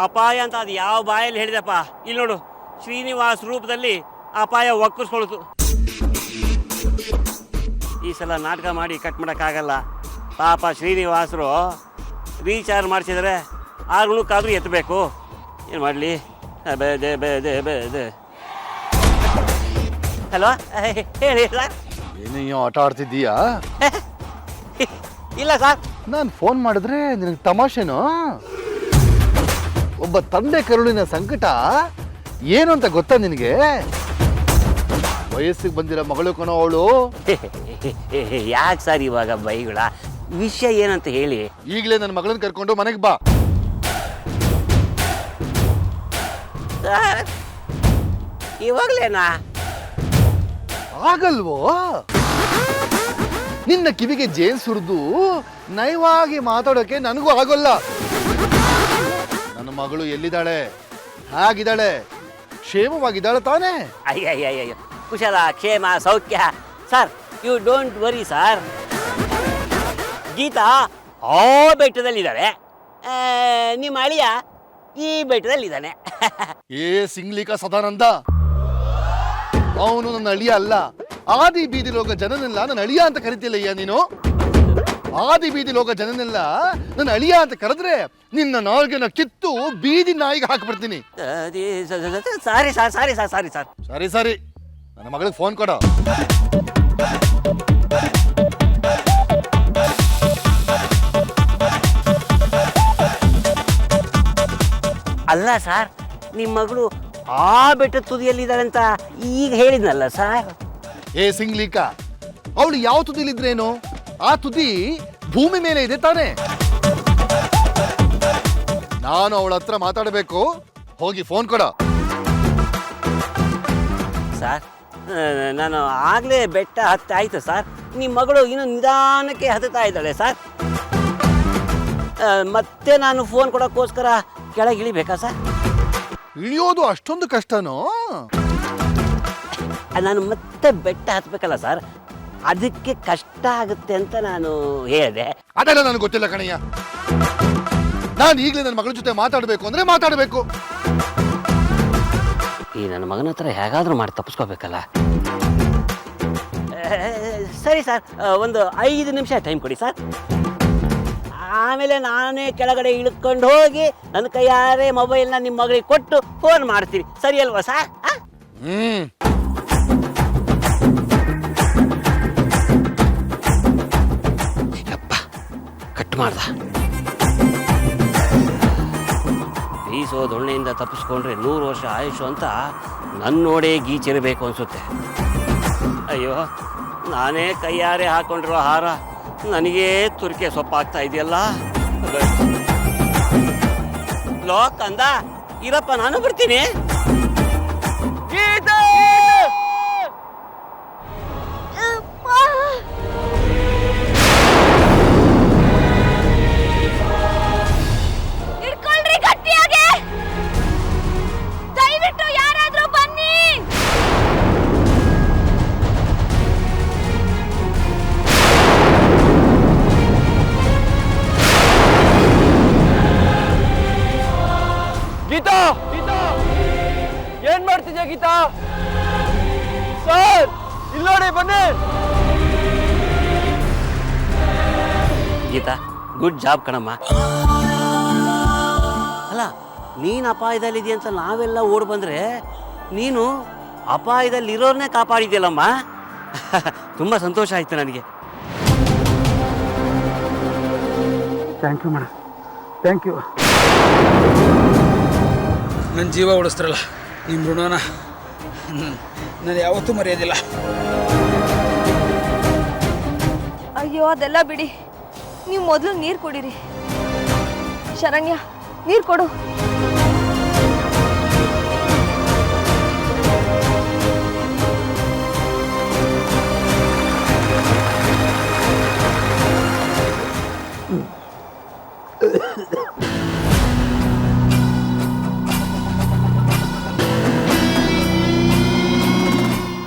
ಅಪಾಯ ಅಂತ ಅದು ಯಾವ ಬಾಯಲ್ಲಿ ಹೇಳಿದಪ್ಪ. ಇಲ್ಲಿ ನೋಡು, ಶ್ರೀನಿವಾಸ್ ರೂಪದಲ್ಲಿ ಅಪಾಯ ಒಕ್ಕರ್ಸ್ಕೊಳ್ತು. ಈ ಸಲ ನಾಟಕ ಮಾಡಿ ಕಟ್ ಮಾಡೋಕ್ಕಾಗಲ್ಲ. ಪಾಪ ಶ್ರೀನಿವಾಸರು ರೀಚಾರ್ಜ್ ಮಾಡಿಸಿದ್ರೆ 6 ಗುಣಕ್ಕಾದ್ರೂ ಎತ್ತಬೇಕು. ಏನು ಮಾಡಲಿ? ಹಲೋ, ಹೇಳಿ ಸರ್. ಏನಯ್ಯೋ ಆಟ ಆಡ್ತಿದ್ದೀಯಾ? ಇಲ್ಲ ಸರ್. ನಾನು ಫೋನ್ ಮಾಡಿದ್ರೆ ನಿನಗೆ ತಮಾಷೆನೋ? ಒಬ್ಬ ತಂದೆ ಕರುಳಿನ ಸಂಕಟ ಏನು ಅಂತ ಗೊತ್ತಾ ನಿನಗೆ? ವಯಸ್ಸಿಗೆ ಬಂದಿರೋ ಮಗಳು ಕಣೋ ಅವಳು. ಯಾಕೆ ಸರ್ ಇವಾಗ ಬೈಗಳ? ವಿಷಯ ಏನಂತ ಹೇಳಿ. ಈಗಲೇ ನನ್ನ ಮಗಳನ್ನ ಕರ್ಕೊಂಡು ಮನೆಗೆ ಬಾ. ಇವಾಗ್ಲೇನಾ? ಆಗಲ್ವೋ? ನಿನ್ನ ಕಿವಿಗೆ ಜೇನ್ ಸುರಿದು ನಯವಾಗಿ ಮಾತಾಡೋಕೆ ನನಗೂ ಆಗೋಲ್ಲ. ನನ್ನ ಮಗಳು ಎಲ್ಲಿದ್ದಾಳೆ, ಹಾಗಿದ್ದಾಳೆ, ಕ್ಷೇಮವಾಗಿದ್ದಾಳೆ ತಾನೇ? ಅಯ್ಯಯ್ಯಯ್ಯೋ, ಕುಶಲ ಕ್ಷೇಮ ಸೌಖ್ಯ sir. You don't worry sir. Geeta ಆ ಬೆಟ್ಟದಲ್ಲಿದ್ದಾಳೆ, ನಿಮ್ಮ ಅಳಿಯ ಈ ಬೆಟ್ಟದಲ್ಲಿದ್ದಾನೆ. ಏ ಸಿಂಗ್ಲಿಕ ಸದಾನಂದ, ಅವನು ನನ್ನ ಅಳಿಯ ಅಲ್ಲ. ಆದಿ ಬೀದಿ ಲೋಕ ಜನನೆಲ್ಲ ನನ್ನ ಅಳಿಯ ಅಂತ ಕರಿತಿಲ್ಲಯ್ಯ ನೀನು. ಆದಿ ಬೀದಿ ಲೋಕ ಜನನೆಲ್ಲ ನನ್ನ ಅಳಿಯ ಅಂತ ಕರೆದ್ರೆ ನಿನ್ನ ನಾಲ್ಗೆನ ಕಿತ್ತು ಬೀದಿ ನಾಯಿಗೆ ಹಾಕ್ಬಿಡ್ತೀನಿ. Sorry sir, sorry sir, sorry sir. ಸರಿ ಸರಿ, ನನ್ನ ಮಗಳಿಗೆ ಫೋನ್ ಕೊಡ. ಅಲ್ಲ ಸರ್, ನಿಮ್ಮ ಮಗಳು ಆ ಬೆಟ್ಟದ ತುದಿಯಲ್ಲಿದ್ದಾಳೆ ಅಂತ ಈಗ ಹೇಳಿದ್ನಲ್ಲ ಸರ್. ಏ ಸಿಂಗ್ಲಿಕ, ಅವಳು ಯಾವ ತುದಿಲಿದ್ರೇನು? ಆ ತುದಿ ಭೂಮಿ ಮೇಲೆ ಇದೆ ತಾನೆ. ನಾನು ಅವಳ ಹತ್ರ ಮಾತಾಡಬೇಕು, ಹೋಗಿ ಫೋನ್ ಕೊಡ. ಸರ್, ನಾನು ಆಗಲೇ ಬೆಟ್ಟ ಹತ್ತಾಯ್ತು ಸರ್. ನಿಮ್ಮ ಮಗಳು ಇನ್ನೂ ನಿಧಾನಕ್ಕೆ ಹತ್ತುತ್ತಾ ಇದ್ದಾಳೆ ಸರ್. ಮತ್ತೆ ನಾನು ಫೋನ್ ಕೊಡೋಕ್ಕೋಸ್ಕರ ಕೆಳಗೆ ಇಳಿಬೇಕಾ ಸರ್? ಇಳಿಯೋದು ಅಷ್ಟೊಂದು ಕಷ್ಟನೋ? ನಾನು ಮತ್ತೆ ಬೆಟ್ಟ ಹತ್ಬೇಕಲ್ಲ ಸರ್, ಅದಕ್ಕೆ ಕಷ್ಟ ಆಗುತ್ತೆ ಅಂತ ನಾನು ಹೇಳಿದೆ. ಅದೆಲ್ಲ ನನಗೆ ಗೊತ್ತಿಲ್ಲ ಕಣಯ್ಯ. ನಾನು ಈಗಲೇ ನನ್ನ ಮಗಳ ಜೊತೆ ಮಾತಾಡಬೇಕು ಅಂದ್ರೆ ಮಾತಾಡಬೇಕು. ಈ ನನ್ನ ಮಗನ ಹತ್ರ ಹೇಗಾದ್ರೂ ಮಾಡಿ ತಪ್ಪಿಸ್ಕೋಬೇಕಲ್ಲ. ಸರಿ ಸರ್, ಒಂದು 5 ನಿಮಿಷ ಟೈಮ್ ಕೊಡಿ ಸರ್. ಆಮೇಲೆ ನಾನೇ ಕೆಳಗಡೆ ಇಳ್ಕೊಂಡು ಹೋಗಿ ನನ್ನ ಕೈಯಾರೆ ಮೊಬೈಲ್ನ ನಿಮ್ಮ ಮಗಳಿಗೆ ಕೊಟ್ಟು ಫೋನ್ ಮಾಡ್ತೀನಿ. ಸರಿ ಅಲ್ವಾ ಸರ್? ಅಪ್ಪ, ಕಟ್ ಮಾಡ್ದ. ಬೀಸೋ ದೊಣ್ಣೆಯಿಂದ ತಪ್ಪಿಸ್ಕೊಂಡ್ರೆ 100 ವರ್ಷ ಆಯುಷು ಅಂತ ನನ್ನ ನೋಡೇ ಗೀಚಿರಬೇಕು ಅನ್ಸುತ್ತೆ. ಅಯ್ಯೋ, ನಾನೇ ಕೈಯಾರೆ ಹಾಕೊಂಡಿರೋ ಹಾರ ನನಗೇ ತುರಿಕೆ ಸೊಪ್ಪಾಗ್ತಾ ಇದೆಯಲ್ಲ. ಲಾಕ್ ಅಂದ, ಇರಪ್ಪ ನಾನು ಬರ್ತೀನಿ. ಇಟ್ಕೊಳ್ರಿ ಗಟ್ಟಿಯಾಗಿ, ದಯವಿಟ್ಟು ಯಾರಾದ್ರೂ ಬನ್ನಿ. ಗೀತಾ, ಗೀತಾ, ಏನ್ ಮಾಡ್ತಿದ್ಯಾ ಗೀತಾ? ಸರ್, ಇಲ್ಲೋಡಿ ಬನ್ನಿ. ಗೀತಾ, ಗುಡ್ ಜಾಬ್ ಕಣಮ್ಮ. ಅಲ್ಲ, ನೀನು ಅಪಾಯದಲ್ಲಿದೆಯಾ ಅಂತ ನಾವೆಲ್ಲ ಓಡ್ ಬಂದ್ರೆ ನೀನು ಅಪಾಯದಲ್ಲಿರೋರ್ನೇ ಕಾಪಾಡಿದ್ಯಲ್ಲಮ್ಮ. ತುಂಬ ಸಂತೋಷ ಆಯ್ತು ನನಗೆ. Thank you madam, thank you. ನನ್ನ ಜೀವ ಉಳಿಸ್ತಾರಲ್ಲ, ನಿಮ್ಮ ಋಣನ ನಾನು ಯಾವತ್ತೂ ಮರೆಯೋದಿಲ್ಲ. ಅಯ್ಯೋ, ಅದೆಲ್ಲ ಬಿಡಿ, ನೀವು ಮೊದಲು ನೀರು ಕುಡೀರಿ. ಶರಣ್ಯ, ನೀರು ಕೊಡು.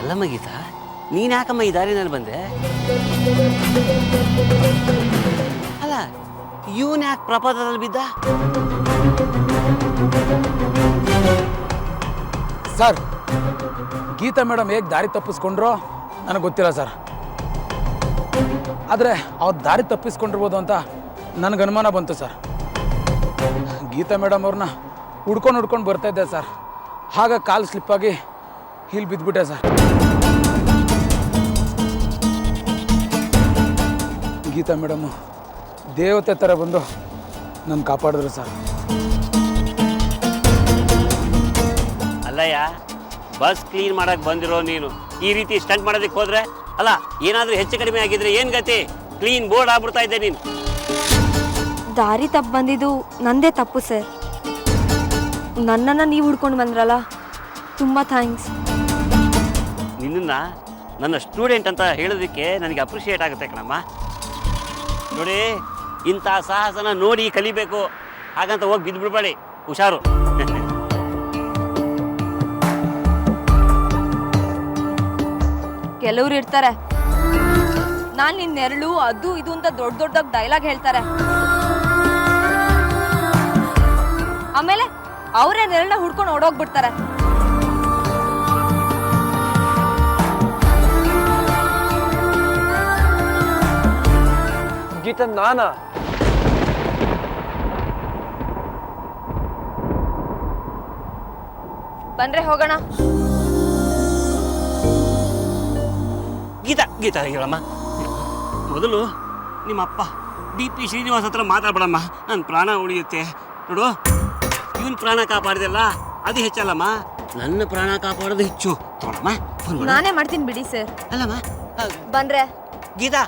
ಅಲ್ಲಮ್ಮ ಗೀತಾ, ನೀನು ಯಾಕಮ್ಮ ಈ ದಾರಿನಲ್ಲಿ ಬಂದೆ? ಅಲ್ಲ, ಇವನ್ ಯಾಕೆ ಪ್ರಪಾತದಲ್ಲಿ ಬಿದ್ದ? ಸರ್, ಗೀತಾ ಮೇಡಮ್ ಹೇಗೆ ದಾರಿ ತಪ್ಪಿಸ್ಕೊಂಡ್ರೋ ನನಗೆ ಗೊತ್ತಿಲ್ಲ ಸರ್. ಆದರೆ ಅವ್ರು ದಾರಿ ತಪ್ಪಿಸ್ಕೊಂಡಿರ್ಬೋದು ಅಂತ ನನಗೆ ಅನುಮಾನ ಬಂತು ಸರ್. ಗೀತಾ ಮೇಡಮ್ ಅವ್ರನ್ನ ಹುಡ್ಕೊಂಡು ಬರ್ತಾ ಇದ್ದೆ ಸರ್. ಆಗ ಕಾಲು ಸ್ಲಿಪ್ಪಾಗಿ ಇಲ್ಲಿ ಬಿದ್ದುಬಿಟ್ಟೆ ಸರ್. ಗೀತಾ ಮೇಡಮು ದೇವತೆ ಥರ ಬಂದು ನನ್ನ ಕಾಪಾಡಿದ್ರು ಸರ್. ಅಲ್ಲಯ್ಯ, ಬಸ್ ಕ್ಲೀನ್ ಮಾಡಕ್ಕೆ ಬಂದಿರೋ ನೀನು ಈ ರೀತಿ ಸ್ಟಂಟ್ ಮಾಡೋದಕ್ಕೆ ಹೋದ್ರೆ ಅಲ್ಲ, ಏನಾದರೂ ಹೆಚ್ಚು ಕಡಿಮೆ ಆಗಿದ್ರೆ ಏನು ಗತಿ? ಕ್ಲೀನ್ ಬೋರ್ಡ್ ಆಗ್ಬಿಡ್ತಾ ಇದ್ದೆ ನೀನು. ದಾರಿ ತಪ್ಪು ಬಂದಿದ್ದು ನಂದೇ ತಪ್ಪು ಸರ್. ನನ್ನನ್ನು ನೀವು ಹುಡ್ಕೊಂಡು ಬಂದ್ರಲ್ಲ, ತುಂಬ ಥ್ಯಾಂಕ್ಸ್. ನಿನ್ನನ್ನು ನನ್ನ ಸ್ಟೂಡೆಂಟ್ ಅಂತ ಹೇಳೋದಕ್ಕೆ ನನಗೆ ಅಪ್ರಿಷಿಯೇಟ್ ಆಗುತ್ತೆ ಕಣಮ್ಮ. ನೋಡಿ, ಇಂಥ ಸಾಹಸನ ನೋಡಿ ಕಲಿಬೇಕು. ಹಾಗಂತ ಹೋಗಿ ಬಿದ್ದು ಬಿಡ್ಬೇಡಿ, ಹುಷಾರು. ಕೆಲವ್ರು ಇರ್ತಾರೆ, ನಾನು ನಿನ್ನ ನೆರಳು ಅದು ಇದು ಅಂತ ದೊಡ್ಡದಾಗಿ ಡೈಲಾಗ್ ಹೇಳ್ತಾರೆ. ಆಮೇಲೆ ಅವರೇ ನೆರಳನ್ನ ಹುಡ್ಕೊಂಡು ಓಡೋಗ್ಬಿಡ್ತಾರೆ. ಗೀತಾ, ನಾನಾ? ಬಂದ್ರೆ ಹೋಗೋಣ. ಗೀತಾ ಹೇಳಮ್ಮ. ಮೊದಲು ನಿಮ್ಮ ಅಪ್ಪ DP ಶ್ರೀನಿವಾಸ್ ಹತ್ರ ಮಾತಾಡ್ಬೇಡಮ್ಮ, ನನ್ನ ಪ್ರಾಣ ಉಳಿಯುತ್ತೆ. ನೋಡು, ಇವನ್ ಪ್ರಾಣ ಕಾಪಾಡಿದೆಲ್ಲ ಅದು ಹೆಚ್ಚಲ್ಲಮ್ಮ, ನನ್ನ ಪ್ರಾಣ ಕಾಪಾಡೋದು ಹೆಚ್ಚು. ತಗೊಳಮ್ಮ, ನಾನೇ ಮಾಡ್ತೀನಿ ಬಿಡಿ ಸರ್. ಅಲ್ಲಮ್ಮ. ಬಂದ್ರೆ ಗೀತಾ,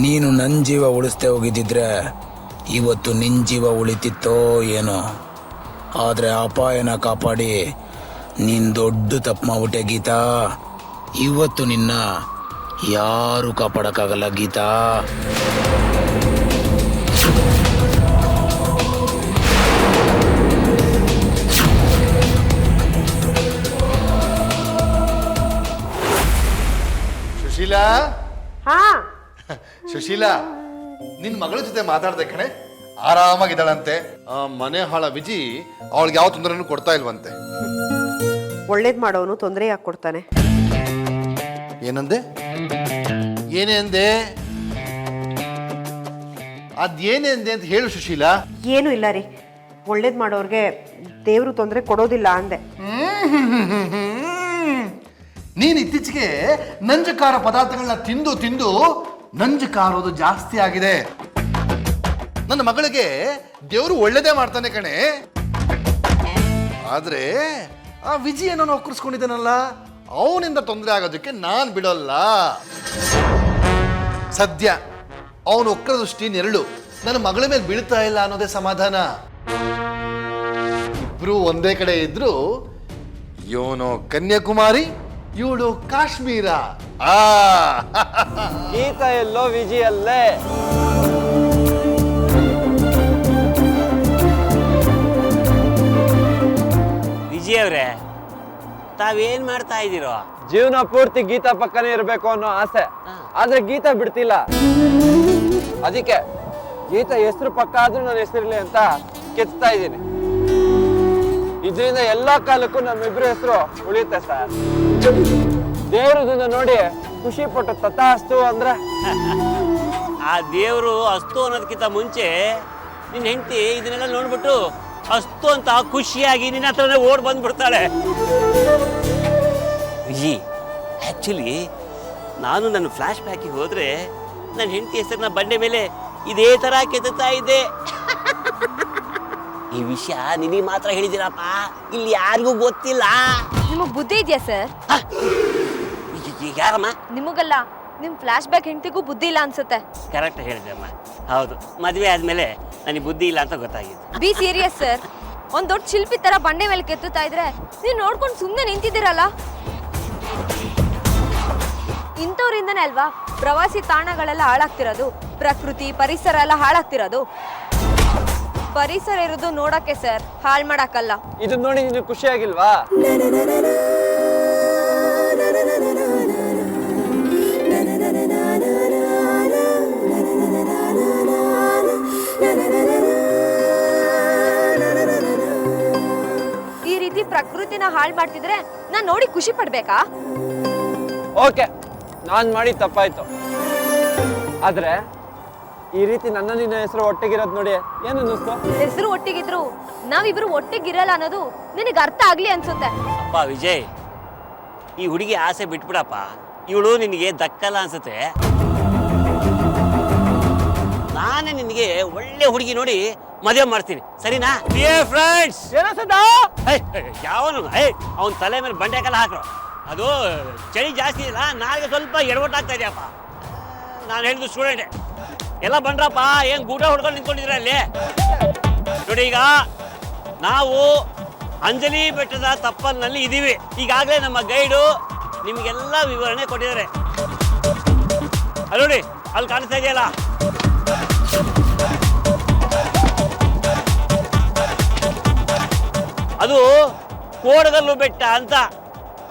ನೀನು ನನ್ನ ಜೀವ ಉಳಿಸ್ದೆ ಹೋಗಿದ್ದಿದ್ರೆ ಇವತ್ತು ನಿನ್ನ ಜೀವ ಉಳಿತಿತ್ತೋ ಏನೋ. ಆದರೆ ಅಪಾಯನ ಕಾಪಾಡಿ ನೀನು ದೊಡ್ಡ ತಪ್ಪು ಮಾಡ್ಬಿಟ್ಟೆ ಗೀತಾ. ಇವತ್ತು ನಿನ್ನ ಯಾರು ಕಾಪಾಡೋಕ್ಕಾಗಲ್ಲ ಗೀತಾ. ಸುಶೀಲಾ, ಹಾ ಸುಶೀಲಾ, ನಿನ್ ಮಗಳ ಜೊತೆ ಮಾತಾಡ್ದೆ ಕಣೆ. ಆರಾಮಾಗಿದ್ದಾಳಂತೆ. ಆ ಮನೆ ಹಾಳ ವಿಜಿ ಅವಳಿಗೆ ಯಾವ ತೊಂದರೆನೂ ಕೊಡ್ತಾ ಇಲ್ವಂತೆ. ಒಳ್ಳೇದ್ ಮಾಡೋನು ತೊಂದರೆ ಯಾಕೆ ಕೊಡ್ತಾನೆ? ಏನಂದೆ? ಏನೇ ಅಂದೆ? ಅದೇನೇ ಅಂದೆ ಅಂತ ಹೇಳು ಸುಶೀಲಾ. ಏನು ಇಲ್ಲ ರೀ, ಒಳ್ಳೇದ್ ಮಾಡೋರ್ಗೆ ದೇವ್ರು ತೊಂದರೆ ಕೊಡೋದಿಲ್ಲ ಅಂದೆ. ನೀನು ಇತ್ತೀಚೆಗೆ ನಂಜಕಾರ ಪದಾರ್ಥಗಳನ್ನ ತಿಂದು ತಿಂದು ನಂಜಕಾರೋದು ಜಾಸ್ತಿ ಆಗಿದೆ. ನನ್ನ ಮಗಳಿಗೆ ದೇವರು ಒಳ್ಳೇದೇ ಮಾಡ್ತಾನೆ ಕಣೆ. ಆದ್ರೆ ಆ ವಿಜಯನ ಒಕ್ಕರ್ಸ್ಕೊಂಡಿದ್ದಾನಲ್ಲ, ಅವನಿಂದ ತೊಂದರೆ ಆಗೋದಕ್ಕೆ ನಾನು ಬಿಡೋಲ್ಲ. ಸದ್ಯ ಅವನು ಒಕ್ಕರ ದೃಷ್ಟಿ ನೆರಳು ನನ್ನ ಮಗಳ ಮೇಲೆ ಬೀಳ್ತಾ ಇಲ್ಲ ಅನ್ನೋದೇ ಸಮಾಧಾನ. ಇಬ್ರು ಒಂದೇ ಕಡೆ ಇದ್ರು, ಇವನು ಕನ್ಯಾಕುಮಾರಿ, ಇವಳು ಕಾಶ್ಮೀರ. ಗೀತಾ ಎಲ್ಲೋ, ವಿಜಿ ಅಲ್ಲೇ. ವಿಜಯ್ ಅವರೇ, ತಾವೇನ್ ಮಾಡ್ತಾ ಇದ್ದೀರೋ? ಜೀವನ ಪೂರ್ತಿ ಗೀತಾ ಪಕ್ಕನೇ ಇರಬೇಕು ಅನ್ನೋ ಆಸೆ, ಆದ್ರೆ ಗೀತಾ ಬಿಡ್ತಿಲ್ಲ. ಅದಕ್ಕೆ ಗೀತಾ ಹೆಸರು ಪಕ್ಕ ಆದ್ರೂ ನನ್ನ ಹೆಸರಿರ್ಲಿ ಅಂತ ಕೆತ್ತಾ ಇದ್ದೀನಿ. ಇದರಿಂದ ಎಲ್ಲಾ ಕಾಲಕ್ಕೂ ನಮ್ಮಿಬ್ರು ಹೆಸರು ಉಳಿಯುತ್ತೆ ಸರ್. ದೇವ್ರದನ್ನ ನೋಡಿ ಖುಷಿ ಪಟ್ಟು ತಥಾಸ್ತು ಅಂದ್ರೆ ಆ ದೇವರು ಅಸ್ತು ಅನ್ನೋದಕ್ಕಿಂತ ಮುಂಚೆ ನಿನ್ನ ಹೆಂಡತಿ ಇದನ್ನೆಲ್ಲ ನೋಡ್ಬಿಟ್ಟು ಅಸ್ತು ಅಂತ ಖುಷಿಯಾಗಿ ನಿನ್ನ ಹತ್ರನೇ ಓಡ್ ಬಂದ್ಬಿಡ್ತಾಳೆ. ವಿಜಿ, ಆ್ಯಕ್ಚುಲಿ ನಾನು ನನ್ನ ಫ್ಲ್ಯಾಶ್ ಬ್ಯಾಕಿಗೆ ಹೋದ್ರೆ ನನ್ನ ಹೆಂಡತಿ ಹೆಸರನ್ನ ಬಂಡೆ ಮೇಲೆ ಇದೇ ಥರ ಕೆತ್ತಾ ಇದ್ದೆ. ಈ ವಿಷಯ ನಿನಗೆ ಮಾತ್ರ ಹೇಳಿದ್ದೀರಪ್ಪ, ಇಲ್ಲಿ ಯಾರಿಗೂ ಗೊತ್ತಿಲ್ಲ. ನಿಮಗ್ ಬುದ್ಧಿ ಇದೆಯಾ ಸರ್? ಯಾರಮ್ಮ? ನಿಮಗಲ್ಲ, ನಿಮ್ ಫ್ಲಾಶ್ ಬ್ಯಾಕ್ ಹೆಂಡತಿಗೂ ಬುದ್ಧಿ ಇಲ್ಲ ಅನ್ಸುತ್ತೆ. ಕರೆಕ್ಟ್ ಹೇಳಿದೆ ಅಮ್ಮ. ಹೌದು, ಮದುವೆ ಆದ್ಮೇಲೆ ನನಗೆ ಬುದ್ಧಿ ಇಲ್ಲ ಅಂತ ಗೊತ್ತಾಗಿದೆ. Be serious sir. ಒಂದ್ ದೊಡ್ಡ ಶಿಲ್ಪಿ ತರ ಬಂಡೆ ಮೇಲೆ ಕೆತ್ತುತ್ತಾ ಇದ್ರೆ ನೀವ್ ನೋಡ್ಕೊಂಡು ಸುಮ್ಮನೆ ನಿಂತಿದ್ದೀರಲ್ಲ. ಇಂಥವ್ರಿಂದನೇ ಅಲ್ವಾ ಪ್ರವಾಸಿ ತಾಣಗಳೆಲ್ಲ ಹಾಳಾಗ್ತಿರೋದು, ಪ್ರಕೃತಿ ಪರಿಸರ ಎಲ್ಲ ಹಾಳಾಗ್ತಿರೋದು. ಪರಿಸರ ಇರೋದು ನೋಡಕ್ಕೆ ಸರ್, ಹಾಳು ಮಾಡಕ್ಕಲ್ಲ. ಇದನ್ನ ನೋಡಿ ನಿನಗೆ ಖುಷಿ ಆಗಿಲ್ವಾ? ಈ ರೀತಿ ಪ್ರಕೃತಿನ ಹಾಳು ಮಾಡ್ತಿದ್ರೆ ನಾನ್ ನೋಡಿ ಖುಷಿ ಪಡ್ಬೇಕಾ? ಓಕೆ, ನಾನ್ ಮಾಡಿ ತಪ್ಪಾಯ್ತು. ಆದ್ರೆ ಈ ರೀತಿ ನನ್ನ ನಿನ್ನ ಹೆಸರು ಒಟ್ಟಿಗಿರೋದು ನೋಡಿ ಏನು ಅನ್ನಿಸ್ತು? ಹೆಸರು ಒಟ್ಟಿಗಿದ್ರು ನಾವಿಬ್ರು ಒಟ್ಟಿಗಿರಲ್ಲ ಅನ್ನೋದು ನಿನಗೆ ಅರ್ಥ ಆಗ್ಲಿ ಅನ್ಸುತ್ತೆ. ಅಪ್ಪ ವಿಜಯ್, ಈ ಹುಡುಗಿ ಆಸೆ ಬಿಟ್ಬಿಡಪ್ಪ. ಇವಳು ನಿನಗೆ ದಕ್ಕಲ್ಲ ಅನ್ಸುತ್ತೆ. ನಾನೇ ನಿನಗೆ ಒಳ್ಳೆ ಹುಡುಗಿ ನೋಡಿ ಮದುವೆ ಮಾಡ್ತೀನಿ, ಸರಿನಾ? ಡಿಯರ್ ಫ್ರೆಂಡ್ಸ್, ಯಾವನು ಅವನ ತಲೆ ಮೇಲೆ ಬಂಡೆಕಲ್ಲ ಹಾಕ್ರು. ಅದು ಚಳಿ ಜಾಸ್ತಿ ಇಲ್ಲ, ನಾಳೆಗೆ ಸ್ವಲ್ಪ ಎಡವಟ್ಟಾಗ್ತಾ ಇದೆಯಪ್ಪ. ನಾನು ಹೇಳಿದ್ದು ಸ್ಟೂಡೆಂಟೇ ಎಲ್ಲ ಬಂದ್ರಪ್ಪ. ಏನು ಗೂಟ ಹೊಡ್ಕೊಂಡು ನಿಂತ್ಕೊಂಡಿದ್ರೆ ಅಲ್ಲಿ ನೋಡಿ. ಈಗ ನಾವು ಅಂಜಲಿ ಬೆಟ್ಟದ ತಪ್ಪಲಿನಲ್ಲಿ ಇದ್ದೀವಿ. ಈಗಾಗಲೇ ನಮ್ಮ ಗೈಡು ನಿಮಗೆಲ್ಲ ವಿವರಣೆ ಕೊಟ್ಟಿದ್ದಾರೆ. ಅಲ್ಲಿ ನೋಡಿ, ಅಲ್ಲಿ ಕಾಣಿಸ್ತಾ ಇದೆಯಲ್ಲ, ಅದು ಕೋಡಗಲ್ಲು ಬೆಟ್ಟ ಅಂತ.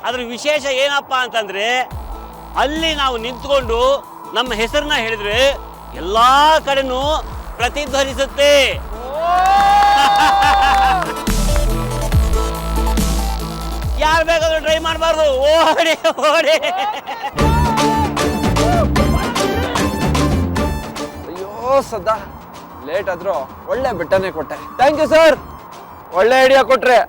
ಅದ್ರ ವಿಶೇಷ ಏನಪ್ಪ ಅಂತಂದ್ರೆ, ಅಲ್ಲಿ ನಾವು ನಿಂತ್ಕೊಂಡು ನಮ್ಮ ಹೆಸರನ್ನ ಹೇಳಿದ್ರೆ ಎಲ್ಲಾ ಕಡೆನೂ ಪ್ರತಿಧ್ವನಿಸುತ್ತೆ. ಯಾರು ಬೇಕಾದ್ರೂ ಟ್ರೈ ಮಾಡಬಾರ್ದು, ಓಡಿ ಓಡಿ. ಅಯ್ಯೋ ಸದಾ ಲೇಟ್ ಆದ್ರೂ ಒಳ್ಳೆ ಬೆಟ್ಟನೇ ಕೊಟ್ಟೆ. ಥ್ಯಾಂಕ್ ಯು ಸರ್, ಒಳ್ಳೆ ಐಡಿಯಾ ಕೊಟ್ರೆ.